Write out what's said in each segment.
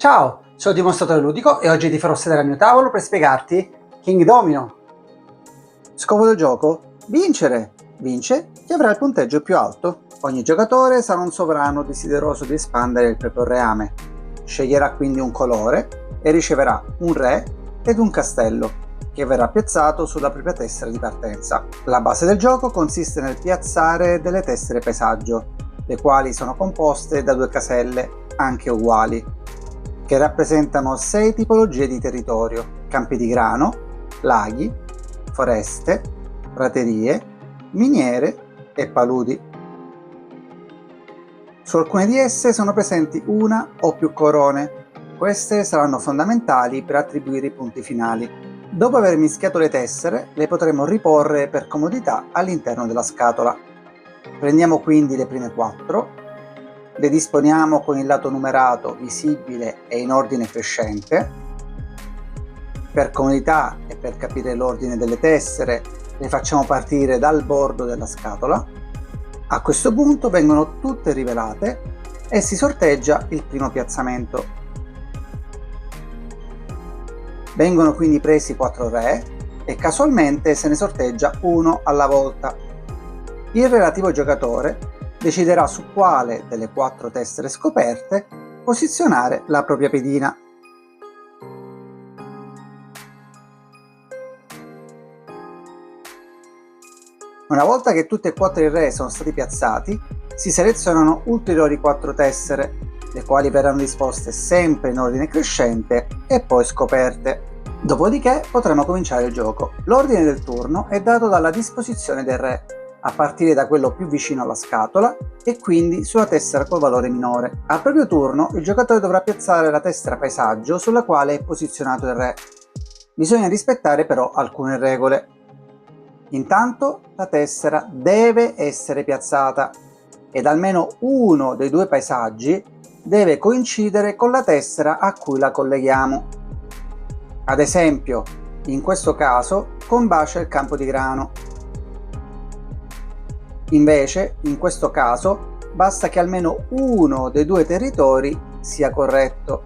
Ciao, sono Dimostratore Ludico e oggi ti farò sedere al mio tavolo per spiegarti King Domino. Scopo del gioco? Vincere! Vince chi avrà il punteggio più alto. Ogni giocatore sarà un sovrano desideroso di espandere il proprio reame. Sceglierà quindi un colore e riceverà un re ed un castello, che verrà piazzato sulla propria tessera di partenza. La base del gioco consiste nel piazzare delle tessere paesaggio, le quali sono composte da due caselle, anche uguali, che rappresentano 6 tipologie di territorio: campi di grano, laghi, foreste, praterie, miniere e paludi. Su alcune di esse sono presenti una o più corone. Queste saranno fondamentali per attribuire i punti finali. Dopo aver mischiato le tessere, le potremo riporre per comodità all'interno della scatola. Prendiamo quindi le prime 4, le disponiamo con il lato numerato visibile e in ordine crescente. Per comodità e per capire l'ordine delle tessere, le facciamo partire dal bordo della scatola. A questo punto vengono tutte rivelate e si sorteggia il primo piazzamento. Vengono quindi presi 4 re e casualmente se ne sorteggia uno alla volta. Il relativo giocatore deciderà su quale delle 4 tessere scoperte posizionare la propria pedina. Una volta che tutti e 4 i re sono stati piazzati, si selezionano ulteriori 4 tessere, le quali verranno disposte sempre in ordine crescente e poi scoperte. Dopodiché potremo cominciare il gioco. L'ordine del turno è dato dalla disposizione del re, a partire da quello più vicino alla scatola e quindi sulla tessera col valore minore. Al proprio turno il giocatore dovrà piazzare la tessera paesaggio sulla quale è posizionato il re. Bisogna rispettare però alcune regole. Intanto la tessera deve essere piazzata ed almeno uno dei 2 paesaggi deve coincidere con la tessera a cui la colleghiamo. Ad esempio, in questo caso combacia il campo di grano. Invece, in questo caso, basta che almeno uno dei 2 territori sia corretto.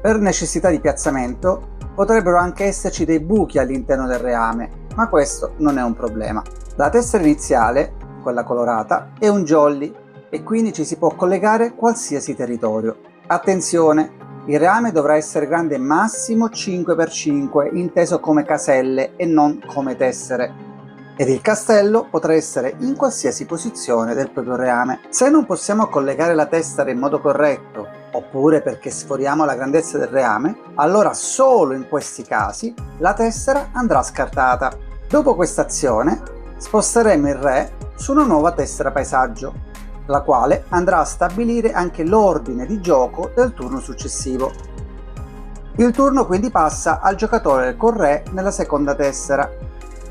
Per necessità di piazzamento potrebbero anche esserci dei buchi all'interno del reame, ma questo non è un problema. La tessera iniziale, quella colorata, è un jolly e quindi ci si può collegare qualsiasi territorio. Attenzione! Il reame dovrà essere grande massimo 5x5, inteso come caselle e non come tessere. Ed il castello potrà essere in qualsiasi posizione del proprio reame. Se non possiamo collegare la tessera in modo corretto, oppure perché sforiamo la grandezza del reame, allora solo in questi casi la tessera andrà scartata. Dopo questa azione sposteremo il re su una nuova tessera paesaggio, la quale andrà a stabilire anche l'ordine di gioco del turno successivo. Il turno quindi passa al giocatore col re nella seconda tessera.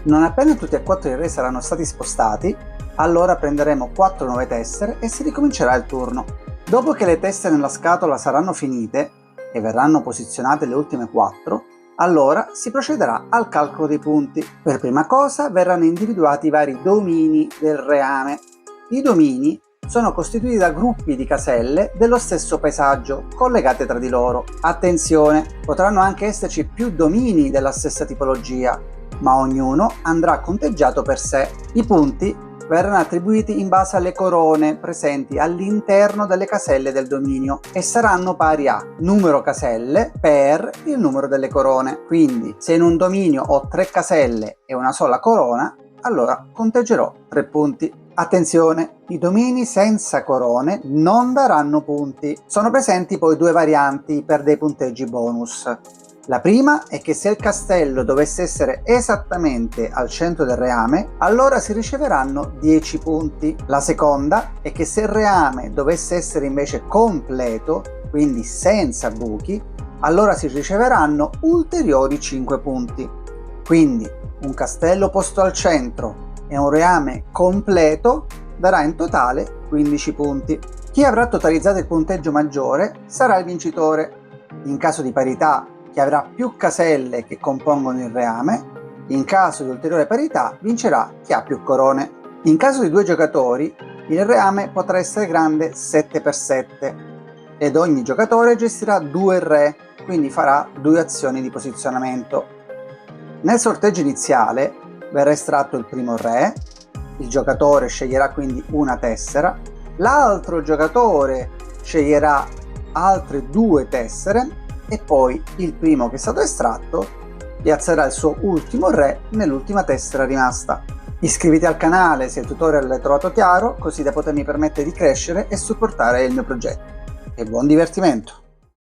Non appena tutti e 4 i re saranno stati spostati, allora prenderemo 4 nuove tessere e si ricomincerà il turno. Dopo che le tessere nella scatola saranno finite e verranno posizionate le ultime 4, allora si procederà al calcolo dei punti. Per prima cosa verranno individuati i vari domini del reame. I domini sono costituiti da gruppi di caselle dello stesso paesaggio collegate tra di loro. Attenzione, potranno anche esserci più domini della stessa tipologia, ma ognuno andrà conteggiato per sé. I punti verranno attribuiti in base alle corone presenti all'interno delle caselle del dominio e saranno pari a numero caselle per il numero delle corone. Quindi se in un dominio ho 3 caselle e una sola corona, allora conteggerò 3 punti. Attenzione, i domini senza corone non daranno punti. Sono presenti poi 2 varianti per dei punteggi bonus. La prima è che se il castello dovesse essere esattamente al centro del reame, allora si riceveranno 10 punti. La seconda è che se il reame dovesse essere invece completo, quindi senza buchi, allora si riceveranno ulteriori 5 punti. Quindi un castello posto al centro e un reame completo darà in totale 15 punti. Chi avrà totalizzato il punteggio maggiore sarà il vincitore. In caso di parità, chi avrà più caselle che compongono il reame. In caso di ulteriore parità vincerà chi ha più corone. In caso di 2 giocatori, il reame potrà essere grande 7x7 ed ogni giocatore gestirà 2 re, quindi farà 2 azioni di posizionamento. Nel sorteggio iniziale verrà estratto il primo re, il giocatore sceglierà quindi una tessera, l'altro giocatore sceglierà altre 2 tessere e poi il primo che è stato estratto piazzerà il suo ultimo re nell'ultima tessera rimasta. Iscriviti al canale se il tutorial l'hai trovato chiaro, così da potermi permettere di crescere e supportare il mio progetto. E buon divertimento!